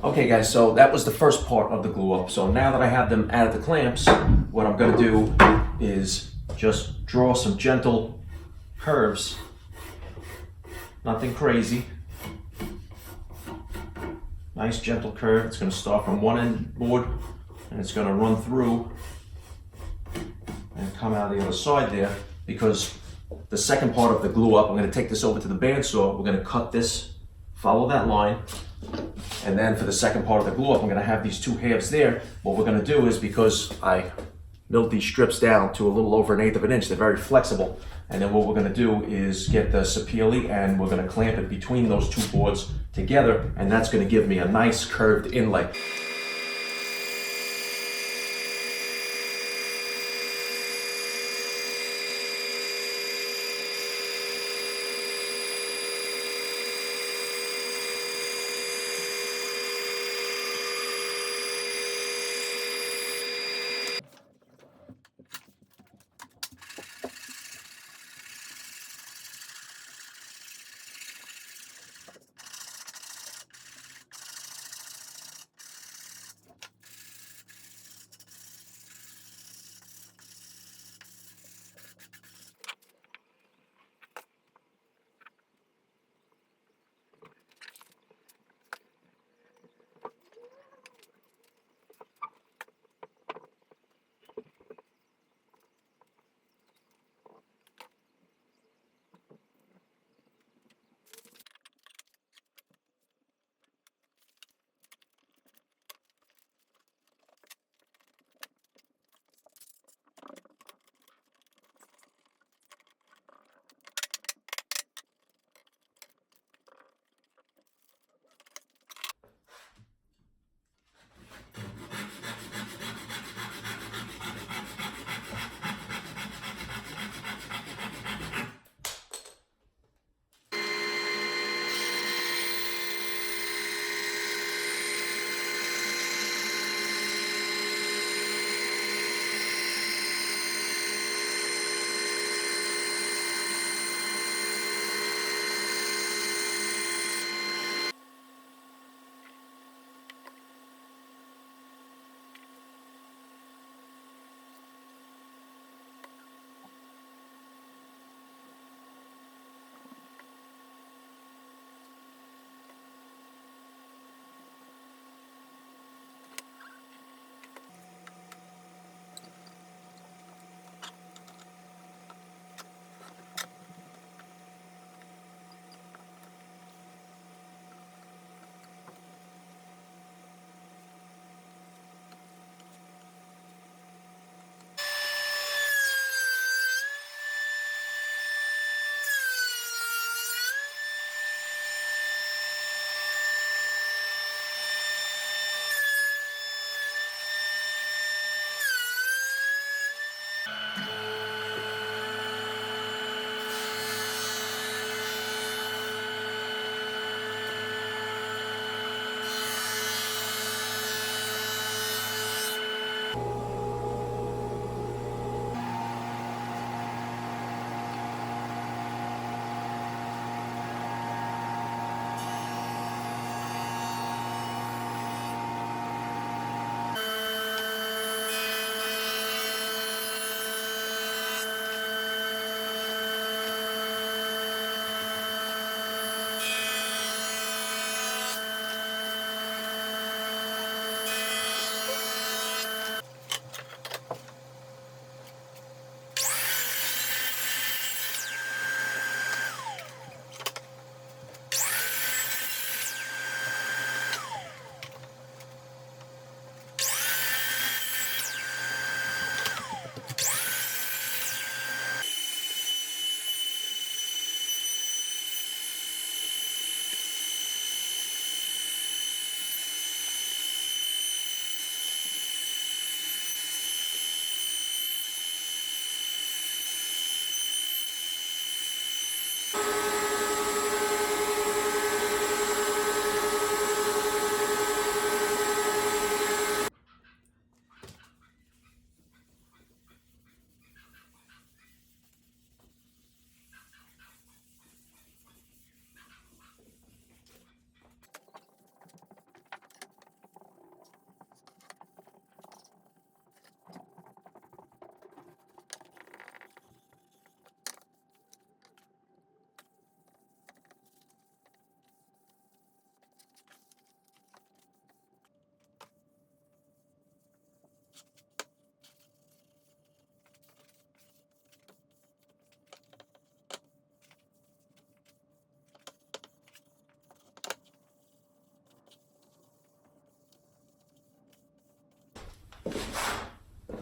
Okay guys, so that was the first part of the glue up. So now that I have them added the clamps, what I'm gonna do is just draw some gentle curves. Nothing crazy. Nice gentle curve. It's gonna start from one end board and it's gonna run through and come out the other side there, because the second part of the glue up, I'm gonna take this over to the bandsaw. We're gonna cut this, follow that line. And then for the second part of the glue up, I'm gonna have these two halves there. What we're gonna do is, because I milled these strips down to a little over 1/8 of an inch, they're very flexible. And then what we're gonna do is get the sapele and we're gonna clamp it between those two boards together, and that's gonna give me a nice curved inlay.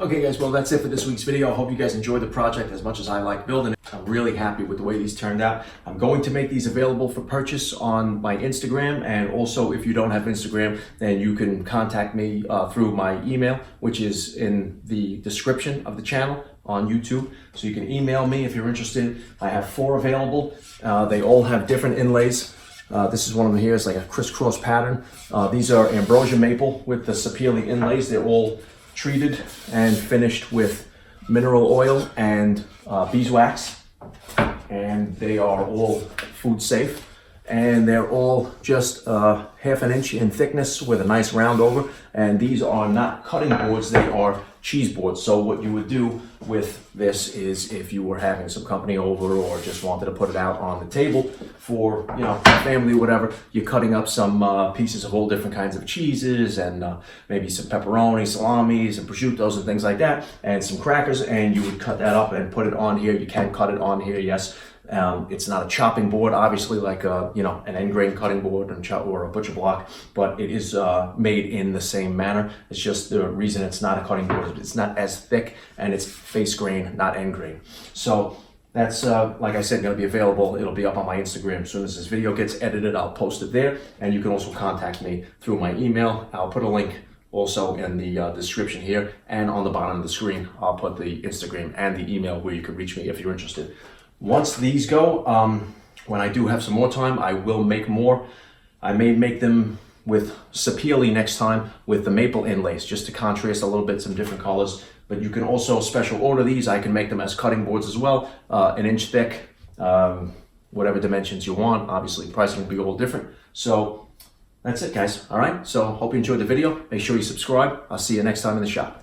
Okay guys, well that's it for this week's video. I hope you guys enjoyed the project as much as I like building it. I'm really happy with the way these turned out. I'm going to make these available for purchase on my Instagram, and also if you don't have Instagram, then you can contact me through my email, which is in the description of the channel on YouTube. So you can email me if you're interested. I have 4 available. They all have different inlays. This is one of them here. It's like a crisscross pattern. These are ambrosia maple with the sapele inlays. They're all treated and finished with mineral oil and beeswax, and they are all food safe, and they're all just half an inch in thickness with a nice round over. And these are not cutting boards, they are cheese boards. So what you would do with this is, if you were having some company over or just wanted to put it out on the table for, you know, family, whatever, you're cutting up some pieces of all different kinds of cheeses and maybe some pepperoni, salamis, and prosciuttos and things like that, and some crackers, and you would cut that up and put it on here. You can cut it on here, yes. It's not a chopping board, obviously, like you know, an end grain cutting board or a butcher block, but it is made in the same manner. It's just the reason it's not a cutting board. It's not as thick, and it's face grain, not end grain. So that's, like I said, going to be available. It'll be up on my Instagram. As soon as this video gets edited, I'll post it there, and you can also contact me through my email. I'll put a link also in the description here, and on the bottom of the screen, I'll put the Instagram and the email where you can reach me if you're interested. Once these go, when I do have some more time, I will make more. I may make them with sapele next time with the maple inlays, just to contrast a little bit, some different colors. But you can also special order these. I can make them as cutting boards as well, an inch thick, whatever dimensions you want. Obviously, pricing will be all different. So that's it, guys. All right, so hope you enjoyed the video. Make sure you subscribe. I'll see you next time in the shop.